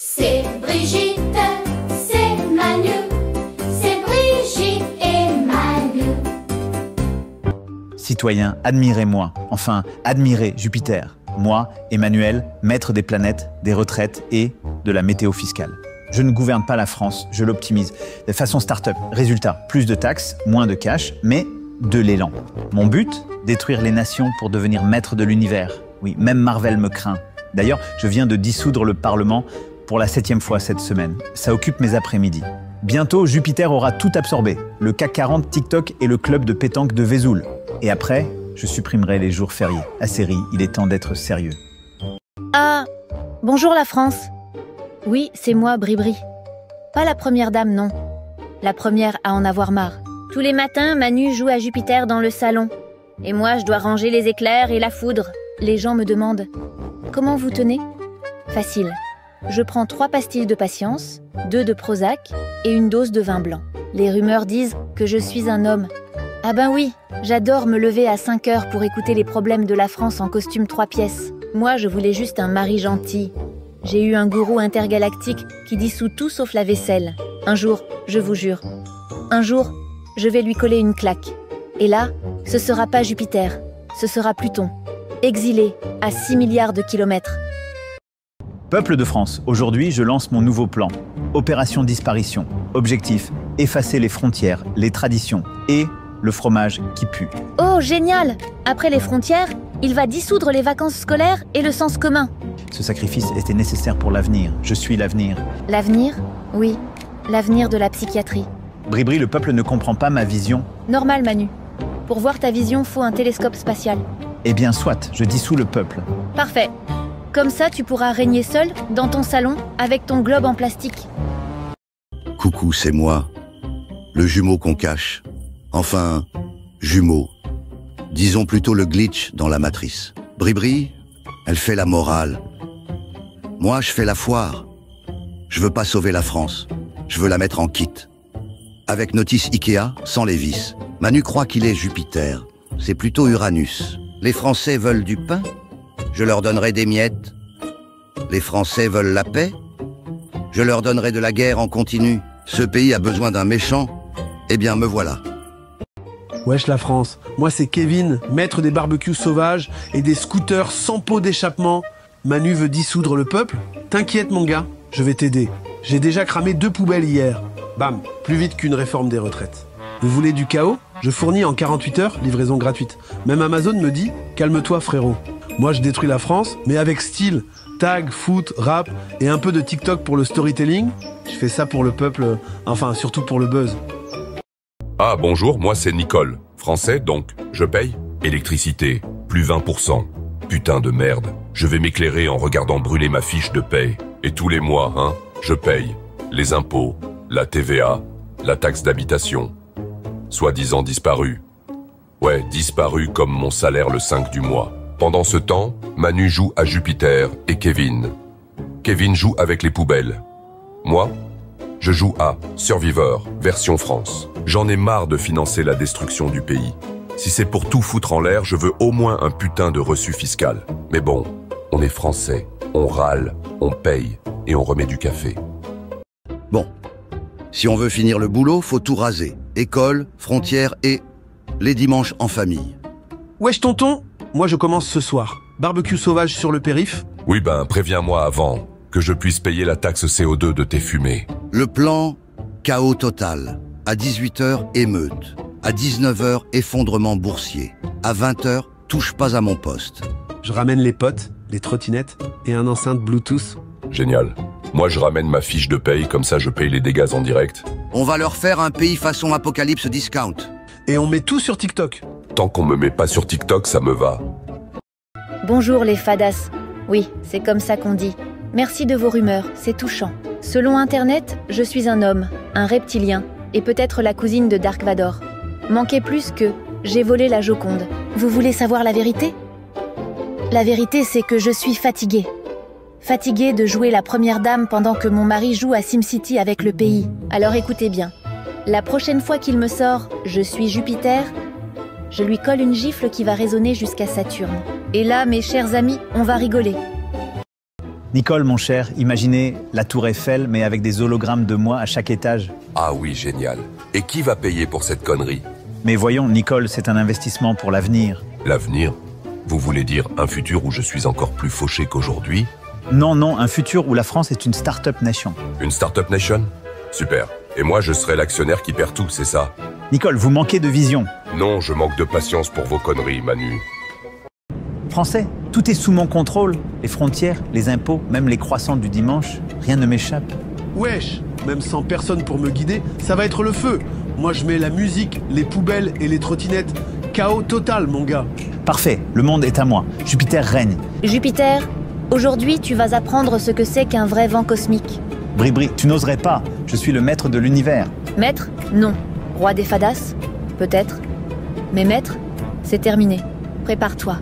C'est Brigitte, c'est Manu, c'est Brigitte et Manu. Citoyens, admirez-moi, enfin, admirez Jupiter. Moi, Emmanuel, maître des planètes, des retraites et de la météo fiscale. Je ne gouverne pas la France, je l'optimise. De façon start-up, résultat, plus de taxes, moins de cash, mais de l'élan. Mon but, détruire les nations pour devenir maître de l'univers. Oui, même Marvel me craint. D'ailleurs, je viens de dissoudre le Parlement pour la 7e fois cette semaine. Ça occupe mes après-midi. Bientôt, Jupiter aura tout absorbé. Le CAC 40, TikTok et le club de pétanque de Vesoul. Et après, je supprimerai les jours fériés. À série, il est temps d'être sérieux. Ah, bonjour la France. Oui, c'est moi, Bribri. Pas la première dame, non. La première à en avoir marre. Tous les matins, Manu joue à Jupiter dans le salon. Et moi, je dois ranger les éclairs et la foudre. Les gens me demandent « Comment vous tenez ?» Facile. Je prends 3 pastilles de patience, 2 de Prozac et une dose de vin blanc. Les rumeurs disent que je suis un homme. Ah ben oui, j'adore me lever à 5 heures pour écouter les problèmes de la France en costume 3 pièces. Moi, je voulais juste un mari gentil. J'ai eu un gourou intergalactique qui dissout tout sauf la vaisselle. Un jour, je vous jure, un jour, je vais lui coller une claque. Et là, ce sera pas Jupiter, ce sera Pluton, exilé à 6 milliards de kilomètres. Peuple de France, aujourd'hui, je lance mon nouveau plan. Opération Disparition. Objectif, effacer les frontières, les traditions et le fromage qui pue. Oh, génial! Après les frontières, il va dissoudre les vacances scolaires et le sens commun. Ce sacrifice était nécessaire pour l'avenir. Je suis l'avenir. L'avenir? Oui, l'avenir de la psychiatrie. Bribri, le peuple ne comprend pas ma vision. Normal, Manu. Pour voir ta vision, faut un télescope spatial. Eh bien, soit, je dissous le peuple. Parfait. Comme ça, tu pourras régner seul, dans ton salon, avec ton globe en plastique. Coucou, c'est moi. Le jumeau qu'on cache. Enfin, jumeau. Disons plutôt le glitch dans la matrice. Bribri, elle fait la morale. Moi, je fais la foire. Je veux pas sauver la France. Je veux la mettre en kit. Avec notice Ikea, sans les vis. Manu croit qu'il est Jupiter. C'est plutôt Uranus. Les Français veulent du pain? Je leur donnerai des miettes. Les Français veulent la paix? Je leur donnerai de la guerre en continu. Ce pays a besoin d'un méchant? Eh bien, me voilà. Wesh la France, moi c'est Kevin, maître des barbecues sauvages et des scooters sans pot d'échappement. Manu veut dissoudre le peuple? T'inquiète mon gars, je vais t'aider. J'ai déjà cramé 2 poubelles hier. Bam, plus vite qu'une réforme des retraites. Vous voulez du chaos? Je fournis en 48 heures, livraison gratuite. Même Amazon me dit, calme-toi frérot. Moi je détruis la France, mais avec style. Tag, foot, rap et un peu de TikTok pour le storytelling. Je fais ça pour le peuple, enfin surtout pour le buzz. Ah bonjour, moi c'est Nicole. Français donc, je paye. Électricité, plus 20%. Putain de merde. Je vais m'éclairer en regardant brûler ma fiche de paye. Et tous les mois, hein, je paye. Les impôts, la TVA, la taxe d'habitation. Soi-disant disparu. Ouais, disparu comme mon salaire le 5 du mois. Pendant ce temps, Manu joue à Jupiter et Kevin. Kevin joue avec les poubelles. Moi, je joue à Survivor, version France. J'en ai marre de financer la destruction du pays. Si c'est pour tout foutre en l'air, je veux au moins un putain de reçu fiscal. Mais bon, on est français, on râle, on paye et on remet du café. Bon, si on veut finir le boulot, faut tout raser. École, frontières et les dimanches en famille. Wesh tonton, moi je commence ce soir. Barbecue sauvage sur le périph'. Oui ben, préviens-moi avant, que je puisse payer la taxe CO2 de tes fumées. Le plan, chaos total. À 18h, émeute. À 19h, effondrement boursier. À 20h, touche pas à mon poste. Je ramène les potes, les trottinettes et un enceinte Bluetooth. Génial. Moi je ramène ma fiche de paye, comme ça je paye les dégâts en direct. On va leur faire un pays façon apocalypse discount. Et on met tout sur TikTok. Tant qu'on me met pas sur TikTok, ça me va. Bonjour les fadas. Oui, c'est comme ça qu'on dit. Merci de vos rumeurs, c'est touchant. Selon Internet, je suis un homme, un reptilien, et peut-être la cousine de Dark Vador. Manquait plus que j'ai volé la Joconde. Vous voulez savoir la vérité? La vérité, c'est que je suis fatiguée. Fatiguée de jouer la première dame pendant que mon mari joue à SimCity avec le pays. Alors écoutez bien. La prochaine fois qu'il me sort « Je suis Jupiter », je lui colle une gifle qui va résonner jusqu'à Saturne. Et là, mes chers amis, on va rigoler. Nicole, mon cher, imaginez la tour Eiffel, mais avec des hologrammes de moi à chaque étage. Ah oui, génial. Et qui va payer pour cette connerie? Mais voyons, Nicole, c'est un investissement pour l'avenir. L'avenir? Vous voulez dire un futur où je suis encore plus fauché qu'aujourd'hui? Non, non, un futur où la France est une start-up nation. Une start-up nation? Super. Et moi, je serai l'actionnaire qui perd tout, c'est ça? Nicole, vous manquez de vision. Non, je manque de patience pour vos conneries, Manu. Français, tout est sous mon contrôle. Les frontières, les impôts, même les croissants du dimanche, rien ne m'échappe. Wesh, même sans personne pour me guider, ça va être le feu. Moi je mets la musique, les poubelles et les trottinettes. Chaos total, mon gars. Parfait, le monde est à moi. Jupiter règne. Jupiter, aujourd'hui tu vas apprendre ce que c'est qu'un vrai vent cosmique. Bribri, tu n'oserais pas. Je suis le maître de l'univers. Maître? Non. Roi des fadas? Peut-être. Mais maître, c'est terminé. Prépare-toi.